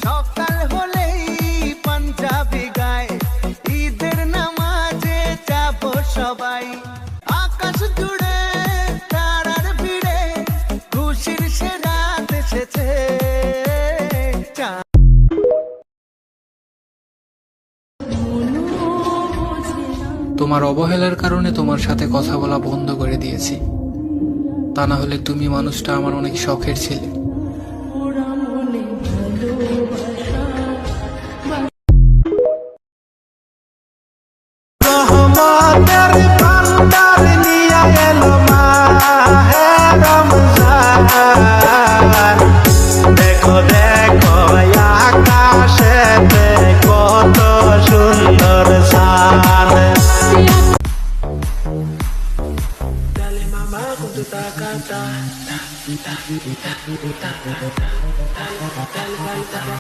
সকাল হলেই পাঞ্জাবি গায়, ঈদের নামাজে যাব সবাই। আকাশ জুড়ে তারার ভিড়ে খুশির সে রাত এসেছে। তোমার অবহেলার কারণে তোমার সাথে কথা বলা বন্ধ করে দিয়েছি, তা না হলে তুমি মানুষটা আমার অনেক শখের ছিলে। দেখো দেখো আকাশেতে কত সুন্দর চাঁদ। Dale mamá con tu tacata,